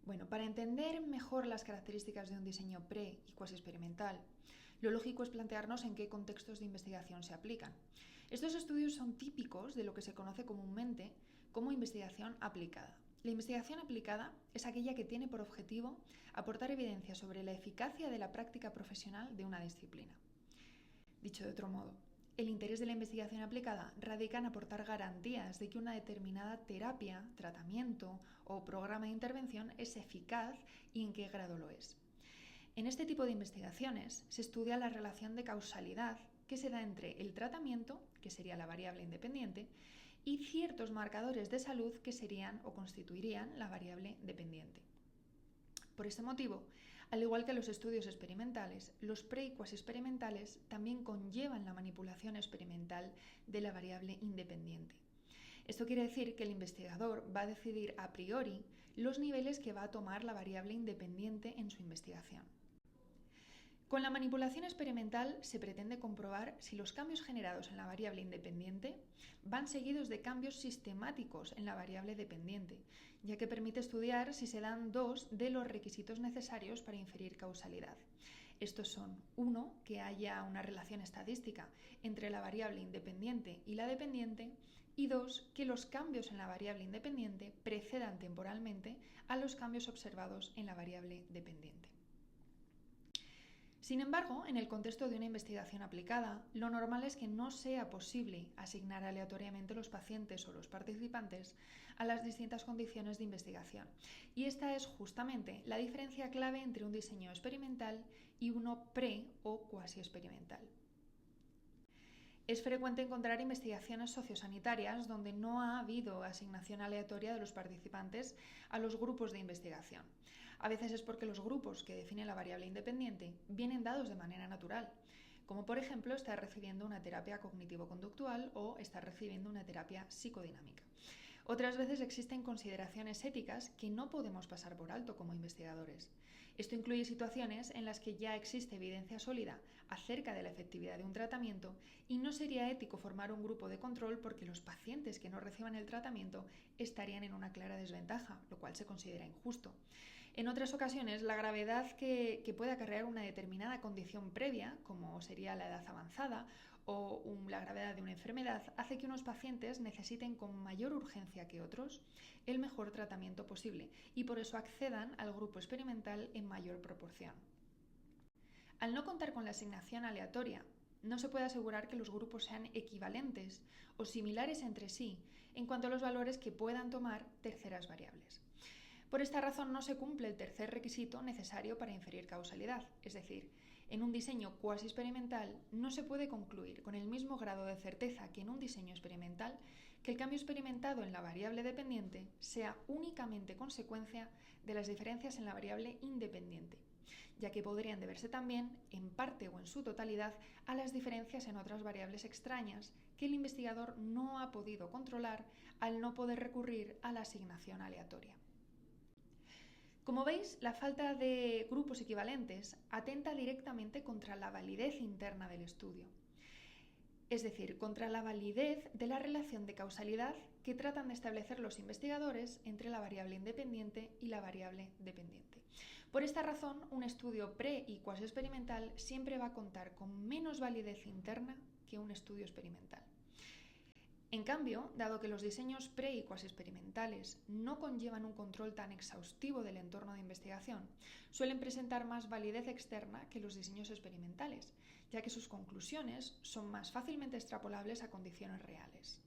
Bueno, para entender mejor las características de un diseño pre y cuasi experimental, lo lógico es plantearnos en qué contextos de investigación se aplican. Estos estudios son típicos de lo que se conoce comúnmente como investigación aplicada. La investigación aplicada es aquella que tiene por objetivo aportar evidencia sobre la eficacia de la práctica profesional de una disciplina. Dicho de otro modo, el interés de la investigación aplicada radica en aportar garantías de que una determinada terapia, tratamiento o programa de intervención es eficaz y en qué grado lo es. En este tipo de investigaciones se estudia la relación de causalidad que se da entre el tratamiento, que sería la variable independiente, y ciertos marcadores de salud que serían o constituirían la variable dependiente. Por este motivo, al igual que los estudios experimentales, los pre y cuasi experimentales también conllevan la manipulación experimental de la variable independiente. Esto quiere decir que el investigador va a decidir a priori los niveles que va a tomar la variable independiente en su investigación. Con la manipulación experimental se pretende comprobar si los cambios generados en la variable independiente van seguidos de cambios sistemáticos en la variable dependiente, ya que permite estudiar si se dan dos de los requisitos necesarios para inferir causalidad. Estos son: 1, que haya una relación estadística entre la variable independiente y la dependiente, y 2, que los cambios en la variable independiente precedan temporalmente a los cambios observados en la variable dependiente. Sin embargo, en el contexto de una investigación aplicada, lo normal es que no sea posible asignar aleatoriamente los pacientes o los participantes a las distintas condiciones de investigación. Y esta es justamente la diferencia clave entre un diseño experimental y uno pre o cuasi experimental. Es frecuente encontrar investigaciones sociosanitarias donde no ha habido asignación aleatoria de los participantes a los grupos de investigación. A veces es porque los grupos que definen la variable independiente vienen dados de manera natural, como por ejemplo estar recibiendo una terapia cognitivo-conductual o estar recibiendo una terapia psicodinámica. Otras veces existen consideraciones éticas que no podemos pasar por alto como investigadores. Esto incluye situaciones en las que ya existe evidencia sólida acerca de la efectividad de un tratamiento y no sería ético formar un grupo de control porque los pacientes que no reciban el tratamiento estarían en una clara desventaja, lo cual se considera injusto. En otras ocasiones, la gravedad que puede acarrear una determinada condición previa, como sería la edad avanzada o la gravedad de una enfermedad, hace que unos pacientes necesiten con mayor urgencia que otros el mejor tratamiento posible y por eso accedan al grupo experimental en mayor proporción. Al no contar con la asignación aleatoria, no se puede asegurar que los grupos sean equivalentes o similares entre sí en cuanto a los valores que puedan tomar terceras variables. Por esta razón no se cumple el tercer requisito necesario para inferir causalidad, es decir, en un diseño cuasi experimental no se puede concluir con el mismo grado de certeza que en un diseño experimental que el cambio experimentado en la variable dependiente sea únicamente consecuencia de las diferencias en la variable independiente, ya que podrían deberse también, en parte o en su totalidad, a las diferencias en otras variables extrañas que el investigador no ha podido controlar al no poder recurrir a la asignación aleatoria. Como veis, la falta de grupos equivalentes atenta directamente contra la validez interna del estudio, es decir, contra la validez de la relación de causalidad que tratan de establecer los investigadores entre la variable independiente y la variable dependiente. Por esta razón, un estudio pre y cuasi experimental siempre va a contar con menos validez interna que un estudio experimental. En cambio, dado que los diseños pre y cuasi experimentales no conllevan un control tan exhaustivo del entorno de investigación, suelen presentar más validez externa que los diseños experimentales, ya que sus conclusiones son más fácilmente extrapolables a condiciones reales.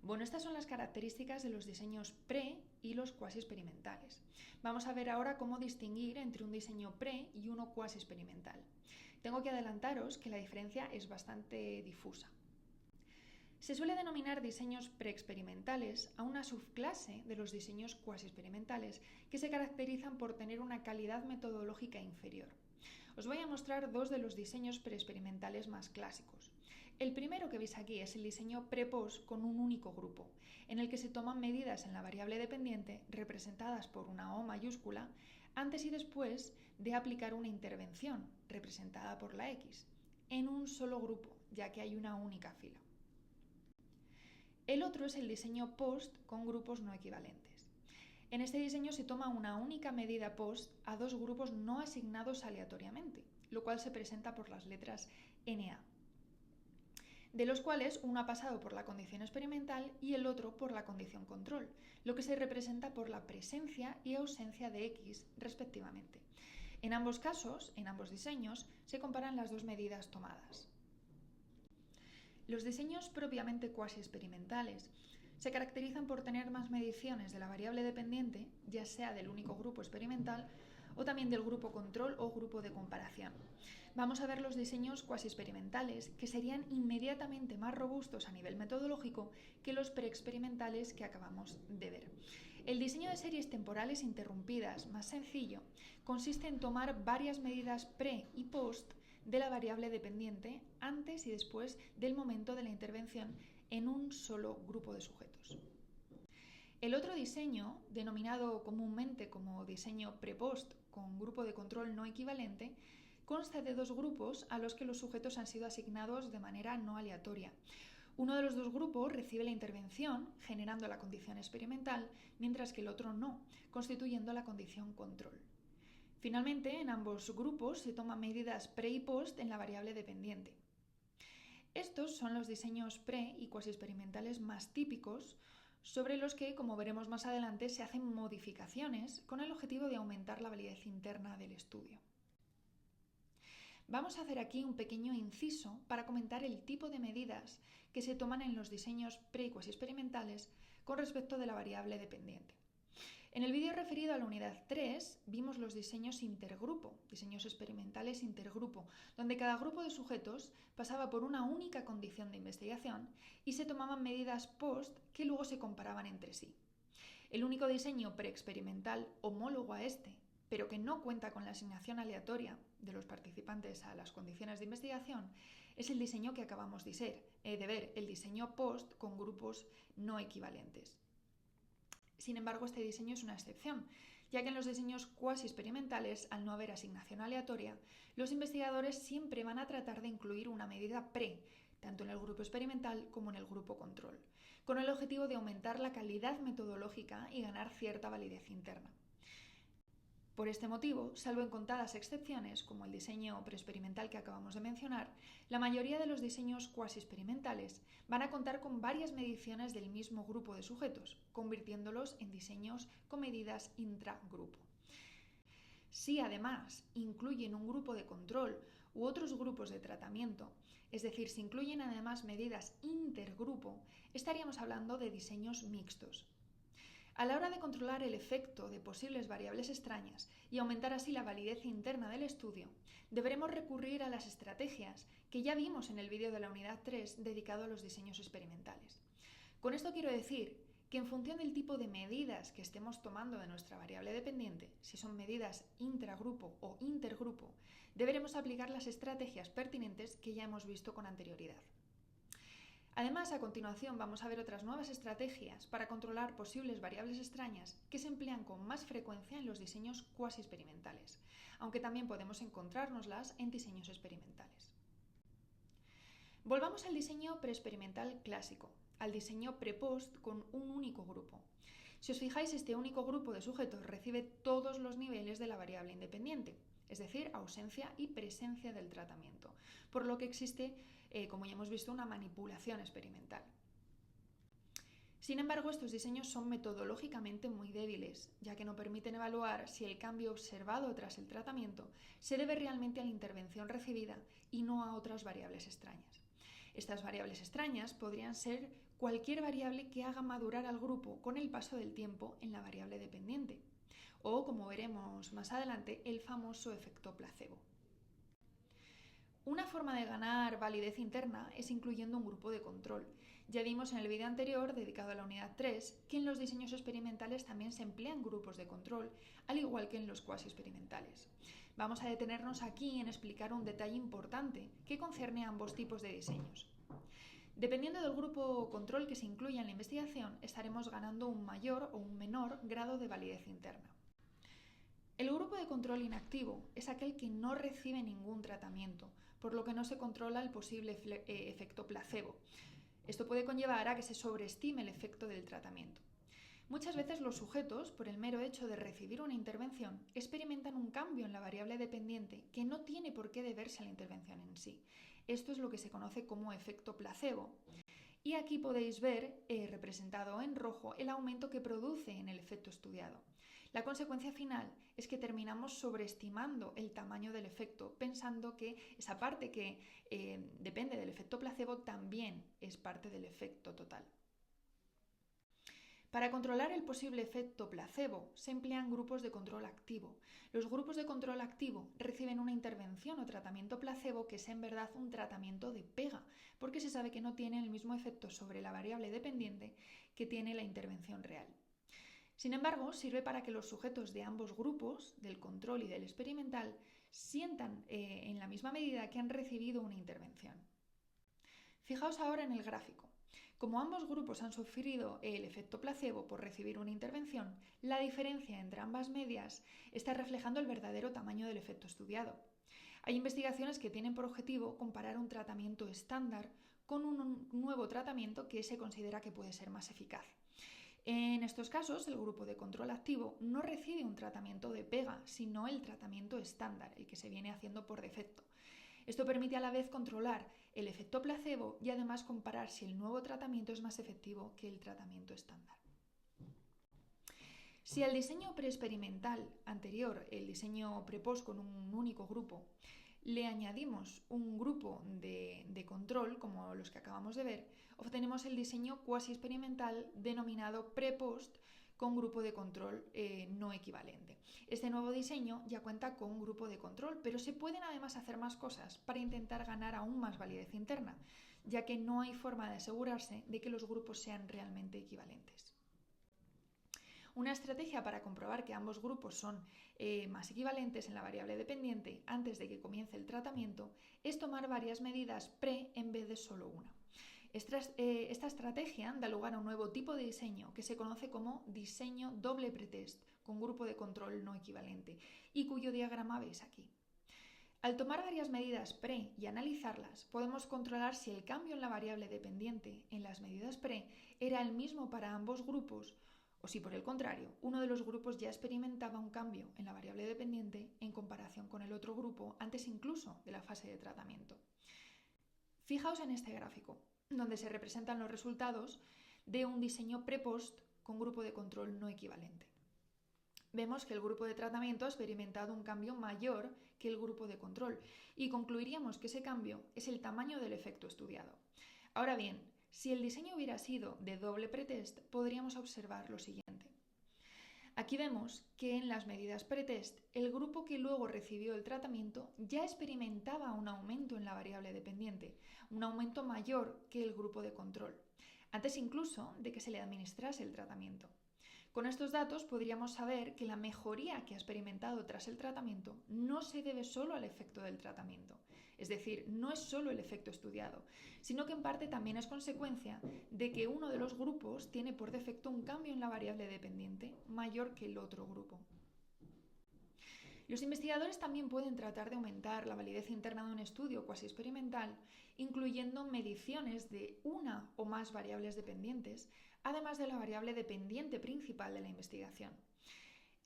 Bueno, estas son las características de los diseños pre y los cuasi experimentales. Vamos a ver ahora cómo distinguir entre un diseño pre y uno cuasi experimental. Tengo que adelantaros que la diferencia es bastante difusa. Se suele denominar diseños preexperimentales a una subclase de los diseños cuasi experimentales que se caracterizan por tener una calidad metodológica inferior. Os voy a mostrar dos de los diseños preexperimentales más clásicos. El primero que veis aquí es el diseño pre-post con un único grupo, en el que se toman medidas en la variable dependiente representadas por una O mayúscula antes y después de aplicar una intervención representada por la X, en un solo grupo, ya que hay una única fila. El otro es el diseño post con grupos no equivalentes. En este diseño se toma una única medida post a dos grupos no asignados aleatoriamente, lo cual se presenta por las letras NA, de los cuales uno ha pasado por la condición experimental y el otro por la condición control, lo que se representa por la presencia y ausencia de X respectivamente. En ambos casos, en ambos diseños, se comparan las dos medidas tomadas. Los diseños propiamente cuasi experimentales se caracterizan por tener más mediciones de la variable dependiente, ya sea del único grupo experimental o también del grupo control o grupo de comparación. Vamos a ver los diseños cuasi experimentales, que serían inmediatamente más robustos a nivel metodológico que los preexperimentales que acabamos de ver. El diseño de series temporales interrumpidas, más sencillo, consiste en tomar varias medidas pre y post de la variable dependiente antes y después del momento de la intervención en un solo grupo de sujetos. El otro diseño, denominado comúnmente como diseño pre-post con grupo de control no equivalente, consta de dos grupos a los que los sujetos han sido asignados de manera no aleatoria. Uno de los dos grupos recibe la intervención, generando la condición experimental, mientras que el otro no, constituyendo la condición control. Finalmente, en ambos grupos se toman medidas pre y post en la variable dependiente. Estos son los diseños pre y cuasi experimentales más típicos, sobre los que, como veremos más adelante, se hacen modificaciones con el objetivo de aumentar la validez interna del estudio. Vamos a hacer aquí un pequeño inciso para comentar el tipo de medidas que se toman en los diseños pre y cuasi experimentales con respecto de la variable dependiente. En el vídeo referido a la unidad 3 vimos los diseños intergrupo, diseños experimentales intergrupo, donde cada grupo de sujetos pasaba por una única condición de investigación y se tomaban medidas post que luego se comparaban entre sí. El único diseño preexperimental homólogo a este, pero que no cuenta con la asignación aleatoria de los participantes a las condiciones de investigación, es el diseño que acabamos de ver, el diseño post con grupos no equivalentes. Sin embargo, este diseño es una excepción, ya que en los diseños cuasi experimentales, al no haber asignación aleatoria, los investigadores siempre van a tratar de incluir una medida pre, tanto en el grupo experimental como en el grupo control, con el objetivo de aumentar la calidad metodológica y ganar cierta validez interna. Por este motivo, salvo en contadas excepciones, como el diseño preexperimental que acabamos de mencionar, la mayoría de los diseños cuasi experimentales van a contar con varias mediciones del mismo grupo de sujetos, convirtiéndolos en diseños con medidas intragrupo. Si además incluyen un grupo de control u otros grupos de tratamiento, es decir, si incluyen además medidas intergrupo, estaríamos hablando de diseños mixtos. A la hora de controlar el efecto de posibles variables extrañas y aumentar así la validez interna del estudio, deberemos recurrir a las estrategias que ya vimos en el vídeo de la unidad 3 dedicado a los diseños experimentales. Con esto quiero decir que en función del tipo de medidas que estemos tomando de nuestra variable dependiente, si son medidas intragrupo o intergrupo, deberemos aplicar las estrategias pertinentes que ya hemos visto con anterioridad. Además, a continuación vamos a ver otras nuevas estrategias para controlar posibles variables extrañas que se emplean con más frecuencia en los diseños cuasi experimentales, aunque también podemos encontrárnoslas en diseños experimentales. Volvamos al diseño preexperimental clásico, al diseño pre-post con un único grupo. Si os fijáis, este único grupo de sujetos recibe todos los niveles de la variable independiente, es decir, ausencia y presencia del tratamiento, por lo que existe, como ya hemos visto, una manipulación experimental. Sin embargo, estos diseños son metodológicamente muy débiles, ya que no permiten evaluar si el cambio observado tras el tratamiento se debe realmente a la intervención recibida y no a otras variables extrañas. Estas variables extrañas podrían ser cualquier variable que haga madurar al grupo con el paso del tiempo en la variable dependiente, o, como veremos más adelante, el famoso efecto placebo. Una forma de ganar validez interna es incluyendo un grupo de control. Ya vimos en el vídeo anterior, dedicado a la unidad 3, que en los diseños experimentales también se emplean grupos de control, al igual que en los cuasi experimentales. Vamos a detenernos aquí en explicar un detalle importante que concierne a ambos tipos de diseños. Dependiendo del grupo control que se incluya en la investigación, estaremos ganando un mayor o un menor grado de validez interna. El grupo de control inactivo es aquel que no recibe ningún tratamiento, por lo que no se controla el posible efecto placebo. Esto puede conllevar a que se sobreestime el efecto del tratamiento. Muchas veces los sujetos, por el mero hecho de recibir una intervención, experimentan un cambio en la variable dependiente que no tiene por qué deberse a la intervención en sí. Esto es lo que se conoce como efecto placebo. Y aquí podéis ver, representado en rojo, el aumento que produce en el efecto estudiado. La consecuencia final es que terminamos sobreestimando el tamaño del efecto, pensando que esa parte que depende del efecto placebo también es parte del efecto total. Para controlar el posible efecto placebo se emplean grupos de control activo. Los grupos de control activo reciben una intervención o tratamiento placebo que es en verdad un tratamiento de pega, porque se sabe que no tiene el mismo efecto sobre la variable dependiente que tiene la intervención real. Sin embargo, sirve para que los sujetos de ambos grupos, del control y del experimental, sientan en la misma medida que han recibido una intervención. Fijaos ahora en el gráfico. Como ambos grupos han sufrido el efecto placebo por recibir una intervención, la diferencia entre ambas medias está reflejando el verdadero tamaño del efecto estudiado. Hay investigaciones que tienen por objetivo comparar un tratamiento estándar con un nuevo tratamiento que se considera que puede ser más eficaz. En estos casos, el grupo de control activo no recibe un tratamiento de pega, sino el tratamiento estándar, el que se viene haciendo por defecto. Esto permite a la vez controlar el efecto placebo y además comparar si el nuevo tratamiento es más efectivo que el tratamiento estándar. Si al diseño preexperimental anterior, el diseño pre-post con un único grupo, le añadimos un grupo de control, como los que acabamos de ver, obtenemos el diseño cuasi experimental denominado pre-post con grupo de control no equivalente. Este nuevo diseño ya cuenta con un grupo de control, pero se pueden además hacer más cosas para intentar ganar aún más validez interna, ya que no hay forma de asegurarse de que los grupos sean realmente equivalentes. Una estrategia para comprobar que ambos grupos son más equivalentes en la variable dependiente antes de que comience el tratamiento es tomar varias medidas pre en vez de solo una. Esta estrategia da lugar a un nuevo tipo de diseño que se conoce como diseño doble pretest con grupo de control no equivalente y cuyo diagrama veis aquí. Al tomar varias medidas pre y analizarlas, podemos controlar si el cambio en la variable dependiente en las medidas pre era el mismo para ambos grupos o si por el contrario, uno de los grupos ya experimentaba un cambio en la variable dependiente en comparación con el otro grupo antes incluso de la fase de tratamiento. Fijaos en este gráfico, donde se representan los resultados de un diseño pre-post con grupo de control no equivalente. Vemos que el grupo de tratamiento ha experimentado un cambio mayor que el grupo de control y concluiríamos que ese cambio es el tamaño del efecto estudiado. Ahora bien, si el diseño hubiera sido de doble pretest, podríamos observar lo siguiente. Aquí vemos que en las medidas pretest, el grupo que luego recibió el tratamiento ya experimentaba un aumento en la variable dependiente, un aumento mayor que el grupo de control, antes incluso de que se le administrase el tratamiento. Con estos datos podríamos saber que la mejoría que ha experimentado tras el tratamiento no se debe solo al efecto del tratamiento, es decir, no es solo el efecto estudiado, sino que en parte también es consecuencia de que uno de los grupos tiene por defecto un cambio en la variable dependiente mayor que el otro grupo. Los investigadores también pueden tratar de aumentar la validez interna de un estudio cuasi experimental, incluyendo mediciones de una o más variables dependientes, además de la variable dependiente principal de la investigación.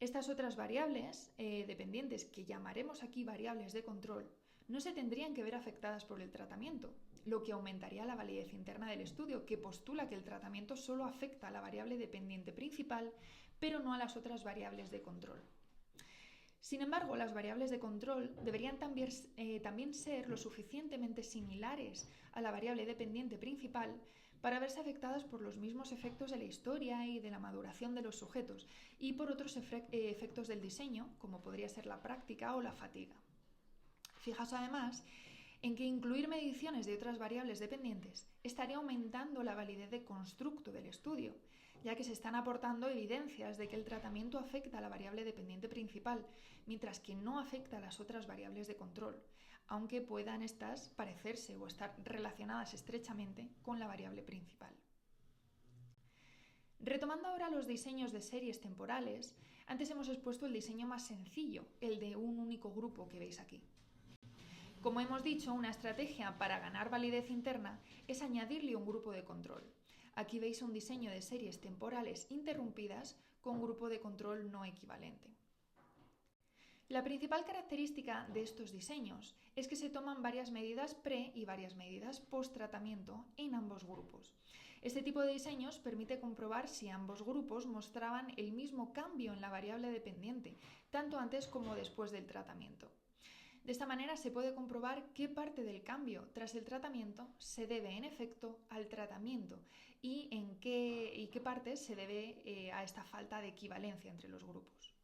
Estas otras variables dependientes, que llamaremos aquí variables de control, no se tendrían que ver afectadas por el tratamiento, lo que aumentaría la validez interna del estudio, que postula que el tratamiento solo afecta a la variable dependiente principal, pero no a las otras variables de control. Sin embargo, las variables de control deberían también ser lo suficientemente similares a la variable dependiente principal para verse afectadas por los mismos efectos de la historia y de la maduración de los sujetos y por otros efectos del diseño, como podría ser la práctica o la fatiga. Fijaos además en que incluir mediciones de otras variables dependientes estaría aumentando la validez de constructo del estudio, ya que se están aportando evidencias de que el tratamiento afecta a la variable dependiente principal, mientras que no afecta a las otras variables de control, aunque puedan estas parecerse o estar relacionadas estrechamente con la variable principal. Retomando ahora los diseños de series temporales, antes hemos expuesto el diseño más sencillo, el de un único grupo que veis aquí. Como hemos dicho, una estrategia para ganar validez interna es añadirle un grupo de control. Aquí veis un diseño de series temporales interrumpidas con grupo de control no equivalente. La principal característica de estos diseños es que se toman varias medidas pre y varias medidas post tratamiento en ambos grupos. Este tipo de diseños permite comprobar si ambos grupos mostraban el mismo cambio en la variable dependiente, tanto antes como después del tratamiento. De esta manera se puede comprobar qué parte del cambio tras el tratamiento se debe en efecto al tratamiento y qué parte se debe a esta falta de equivalencia entre los grupos.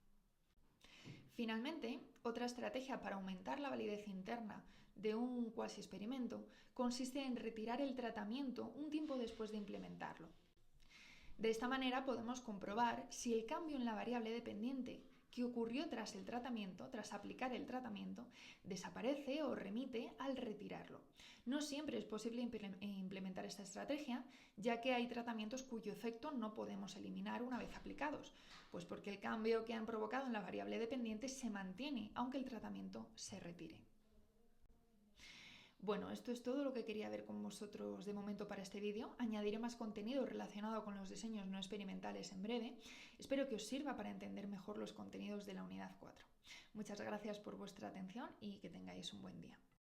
Finalmente, otra estrategia para aumentar la validez interna de un cuasi experimento consiste en retirar el tratamiento un tiempo después de implementarlo. De esta manera podemos comprobar si el cambio en la variable dependiente que ocurrió tras el tratamiento, tras aplicar el tratamiento, desaparece o remite al retirarlo. No siempre es posible implementar esta estrategia, ya que hay tratamientos cuyo efecto no podemos eliminar una vez aplicados, pues porque el cambio que han provocado en la variable dependiente se mantiene, aunque el tratamiento se retire. Bueno, esto es todo lo que quería ver con vosotros de momento para este vídeo. Añadiré más contenido relacionado con los diseños no experimentales en breve. Espero que os sirva para entender mejor los contenidos de la unidad 4. Muchas gracias por vuestra atención y que tengáis un buen día.